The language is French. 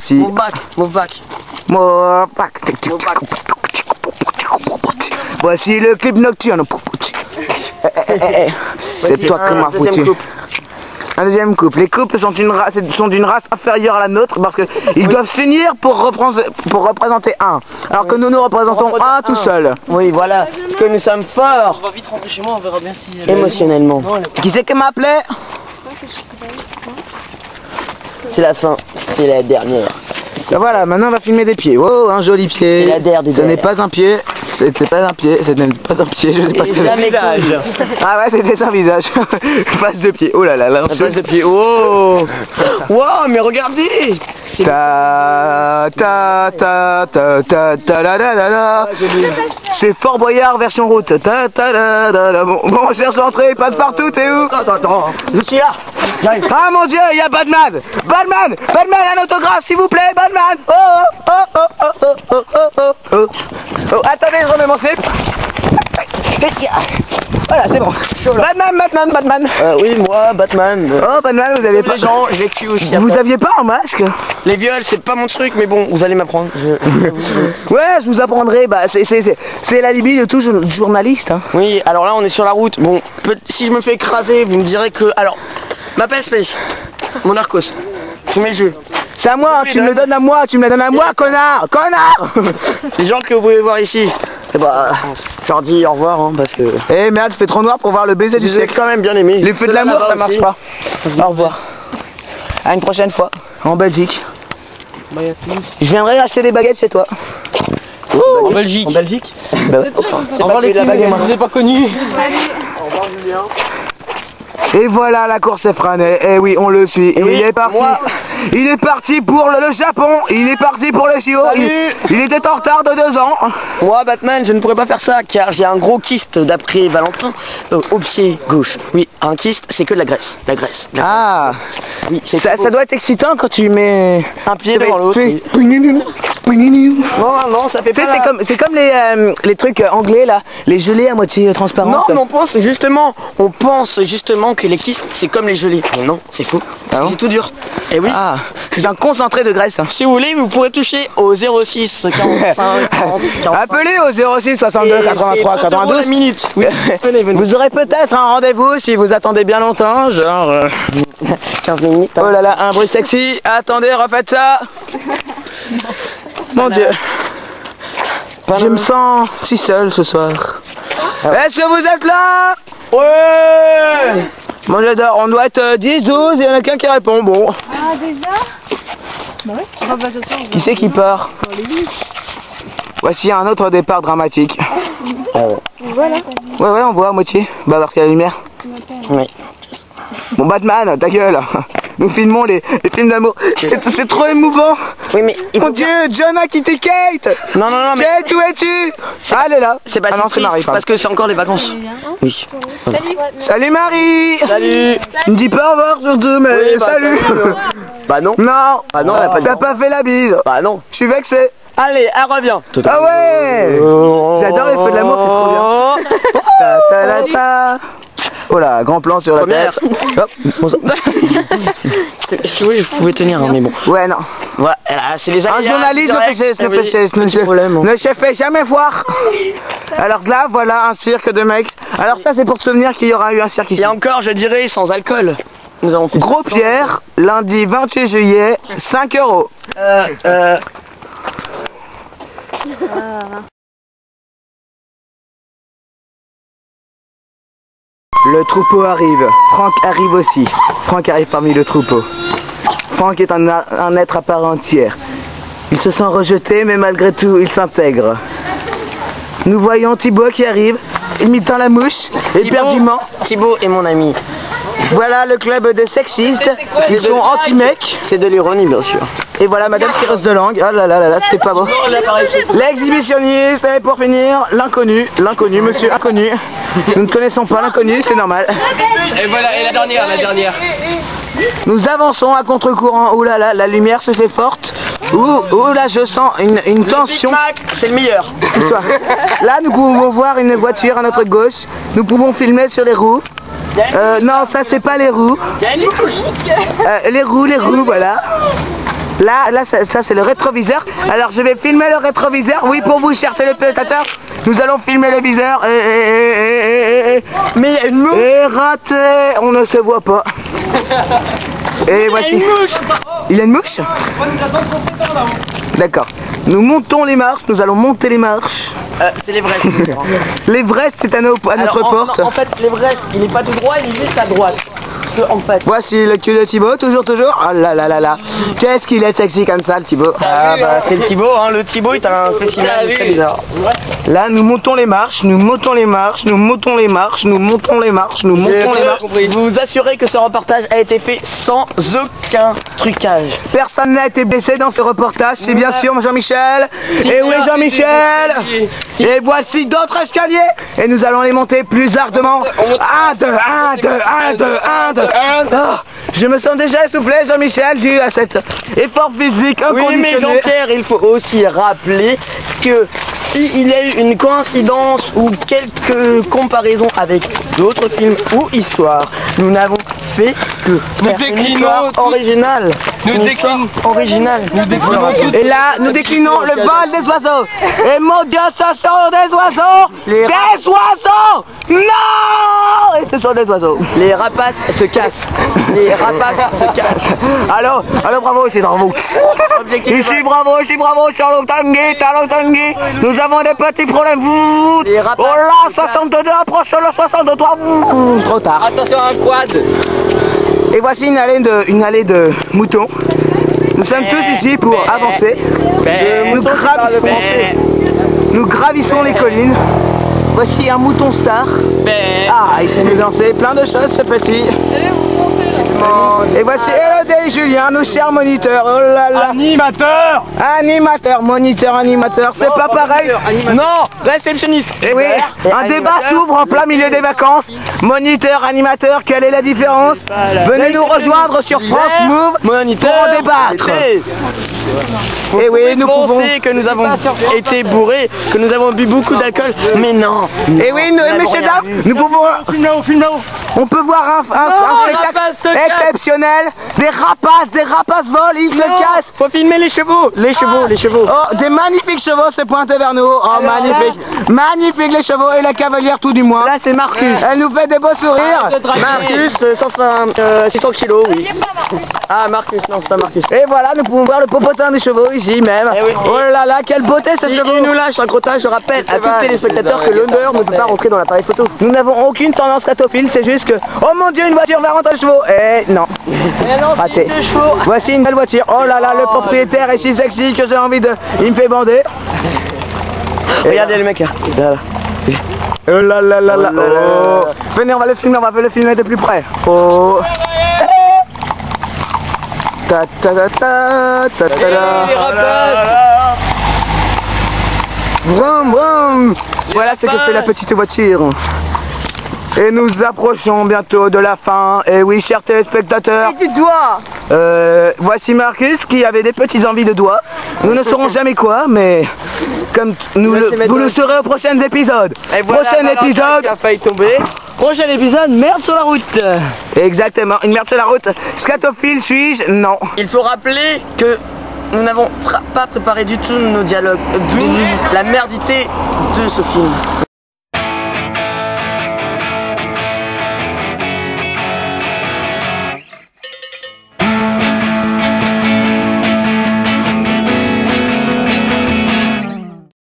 voici. Move back. Voici le clip nocturne. C'est toi qui m'as foutu. Un deuxième couple. Les couples sont d'une race inférieure à la nôtre parce qu'ils doivent s'unir pour représenter un. Alors que nous représentons un tout seul. Oui, voilà. Parce que nous sommes forts. On va vite rentrer chez moi, on verra bien si... Émotionnellement. Qui c'est qui m'appelait? C'est la fin. C'est la dernière. Ben voilà, maintenant on va filmer des pieds. Oh, un joli pied. C'est la der des Ce n'est pas un pied. C'était pas un pied, ce n'est pas un pied, je sais pas ce que c'est. visage. Ah ouais, c'était un visage. Face de pied. Oh là là, la face de pied. Oh. Wow, mais regardez. Ta ta ta ta ta ta la la la la. C'est Fort Boyard version route. Ta ta la la la. Bon, on cherche l'entrée, passe partout, t'es où? Attends. Je suis là. J'arrive. Ah mon dieu, il y a Batman. Batman, un autographe s'il vous plaît, Batman. Oh oh oh oh oh oh oh oh oh. Oh, attendez, je remets mon slip. Voilà, c'est bon. Batman. Oui, moi, Batman. Oh, Batman, vous avez pas... Les gens, je les tue aussi. Vous aviez pas un masque? Les viols, c'est pas mon truc, mais bon, vous allez m'apprendre. Ouais, je vous apprendrai. Bah, c'est la libye de tout journaliste. Hein. Oui, alors là, on est sur la route. Bon, si je me fais écraser, vous me direz que... Alors, ma Space, mon Narcos, je mets le jeu. C'est à moi, tu me le donnes à moi, connard. Les gens que vous pouvez voir ici, eh bah, je leur dis au revoir, hein, parce que... Eh merde, c'est trop noir pour voir le baiser du siècle. J'ai quand même bien aimé. Les feux de l'amour, ça marche pas. Au revoir. À une prochaine fois, en Belgique. Je viendrai acheter des baguettes chez toi. En Belgique. Bah ouais. Au revoir les filles, je vous ai pas connus. Au revoir Julien. Et voilà, la course est freinée. Et oui, on le suit. Il est parti. Il est parti pour le Japon. Il est parti pour le JO. Il était en retard de 2 ans. Moi, Batman, je ne pourrais pas faire ça car j'ai un gros kyste d'après Valentin au pied gauche. Oui, un kyste, c'est que de la graisse. Ah. Oui, ça doit être excitant quand tu mets un pied devant l'autre. Non, ça fait pas. C'est comme les trucs anglais là, les gelées à moitié transparentes. Non, mais on pense justement que les kystes c'est comme les gelées. Mais non, c'est faux. Ah bon, c'est tout dur. Et oui. Ah, c'est un concentré de graisse. Si vous voulez, vous pourrez toucher au 06 45 40 45. Appelez au 06 62 83 92 minutes. Oui. Vous aurez peut-être un rendez-vous si vous attendez bien longtemps, genre 15 minutes. Oh là là, un bruit sexy. Attendez, refaites ça. Mon dieu. Je me sens si seul ce soir. Est-ce que vous êtes là? Ouais. Moi j'adore, on doit être 10, 12, il y en a qu'un qui répond, bon. Ah déjà? Bah ouais. Ah bah attention. Qui c'est qui part? Voici un autre départ dramatique. Voilà. Ouais, on voit à moitié. Bah parce qu'il y a la lumière. Oui. Bon Batman, ta gueule. Nous filmons les films d'amour. C'est trop émouvant. Oui mais... Mon dieu, John a quitté Kate. Non, mais... Kate, où es-tu? Ah, elle est là. C'est pas non, c'est Marie. parce que c'est encore les vacances. Oui. Salut Marie. Salut. Ne dis pas au revoir surtout, mais Oui, bah, salut. Bah non. Non. Bah non, t'as pas fait la bise. Bah non. Je suis vexé. Allez, elle revient. Ah ouais. J'adore les feux de l'amour, c'est trop bien. Ta ta la ta. Oh là, grand plan sur la Première. tête. Hop. Oui, je pouvais tenir, hein, mais bon. Ouais, non. Voilà, c'est les Un journaliste ne se fait jamais voir. Alors là, voilà un cirque de mecs. Alors ça, c'est pour te souvenir qu'il y aura eu un cirque ici. Et encore, je dirais, sans alcool. Nous avons fait Gros Pierre, lundi 28 juillet, 5 €. Le troupeau arrive. Franck arrive aussi. Franck arrive parmi le troupeau. Franck est un être à part entière. Il se sent rejeté, mais malgré tout, il s'intègre. Nous voyons Thibaut qui arrive, imitant la mouche, éperdument. Thibaut est mon ami. Voilà le club des sexistes. Ils sont anti-mecs. C'est de l'ironie, bien sûr. Et voilà Madame tireuse de langue. Oh là là là là, c'est pas beau. L'exhibitionniste, et pour finir, l'inconnu, monsieur inconnu. Nous ne connaissons pas l'inconnu, c'est normal. Et voilà, et la dernière. Nous avançons à contre-courant. Ouh là là, la lumière se fait forte. Ouh là, je sens une tension. C'est le meilleur. Là, nous pouvons voir une voiture à notre gauche. Nous pouvons filmer sur les roues. Non, ça c'est pas les roues. Les roues, voilà. Là ça c'est le rétroviseur. Alors je vais filmer le rétroviseur. Oui, pour vous, chers téléspectateurs, nous allons filmer le viseur. Mais il y a une mouche. Et raté, on ne se voit pas. Et voici. Il y a une mouche. D'accord. Nous montons les marches, nous allons monter les marches. C'est l'Everest. L'Everest est à notre porte. En fait, l'Everest, il n'est pas tout droit, il est juste à droite. Parce que, en fait... Voici le cul de Thibaut, toujours. Oh là là là là. Qu'est-ce qu'il est sexy comme ça, le Thibaut. C'est le Thibaut, hein. Le Thibaut est un spécimen très bizarre. Là, nous montons les marches, nous montons les marches, nous montons les marches, nous montons les marches, nous montons les marches. Vous vous assurez que ce reportage a été fait sans aucun trucage. Personne n'a été blessé dans ce reportage, c'est bien sûr Jean-Michel. Et où est Jean-Michel? Et voici d'autres escaliers. Et nous allons les monter plus ardemment. 1, 2, 1, 2, 1, 2, 1, 2, 1, 2. Je me sens déjà essoufflé, Jean-Michel, dû à cet effort physique inconditionnel. Oui, mais Jean-Pierre, il faut aussi rappeler que s'il y a eu une coïncidence ou quelques comparaisons avec d'autres films ou histoires, nous n'avons fait que faire une histoire originale. Et là, nous déclinons le vol des oiseaux. Et mon Dieu, ce sont des oiseaux. Des oiseaux. Non. Et ce sont des oiseaux. Les rapaces se cassent. Les rapaces se cassent. Allô, bravo, ici bravo. Ici bravo, Charlotte Tanguy. Nous avons des petits problèmes. Oh là, 62 approche le 63. Trop tard. Attention à un quad. Et voici une allée de moutons. Nous sommes tous ici pour avancer. Nous gravissons les collines. Voici un mouton star. Ah, il sait nous lancer plein de choses, ce petit. Et voici Elodie et Julien, nos chers moniteurs. Oh là là. Animateur, moniteur, c'est pas pareil. Non, réceptionniste. Et oui, un débat s'ouvre en plein milieu des vacances. Moniteur, animateur, quelle est la différence? Venez nous rejoindre sur France Move pour en débattre. Et oui, nous pouvons... que nous avons été bourrés, que nous avons bu beaucoup d'alcool, mais non. Et oui, messieurs dames, nous pouvons... On peut voir un spectacle exceptionnel. Des rapaces volent, ils se cassent. Faut filmer les chevaux. Oh, des magnifiques chevaux se pointent vers nous. Oh, magnifique les chevaux et la cavalière tout du moins. Là, c'est Marcus. Elle nous fait des beaux sourires. Marcus, 600 kilos, oui. Ah, Marcus, non, c'est pas Marcus. Et voilà, nous pouvons voir le popotin des chevaux ici même. Oh là là, quelle beauté ce chevaux. Il nous lâche un crottage, je rappelle à tous les téléspectateurs que l'honneur ne peut pas rentrer dans l'appareil photo. Nous n'avons aucune tendance catophile, c'est juste que... Oh mon Dieu, une voiture va rentrer les chevaux. Eh non. Raté. Voici une belle voiture. Oh là là, le propriétaire est si sexy que j'ai envie de... Il me fait bander. Regardez le mec là. Oh là là là là. Oh. Venez, on va le filmer de plus près. Oh. Ta ta ta ta ta ta ta. Vroom vroom. Voilà ce que fait la petite voiture. Et nous approchons bientôt de la fin. Et oui, chers téléspectateurs. Et du doigt. Voici Marcus qui avait des petites envies de doigts. Nous ne saurons jamais quoi, mais comme vous le saurez au prochain épisode. Et voilà, prochain épisode qui a failli tomber. Prochain épisode, merde sur la route. Exactement, une merde sur la route. Scatophile suis-je? Non. Il faut rappeler que nous n'avons pas préparé du tout nos dialogues, d'où la merdité de ce film.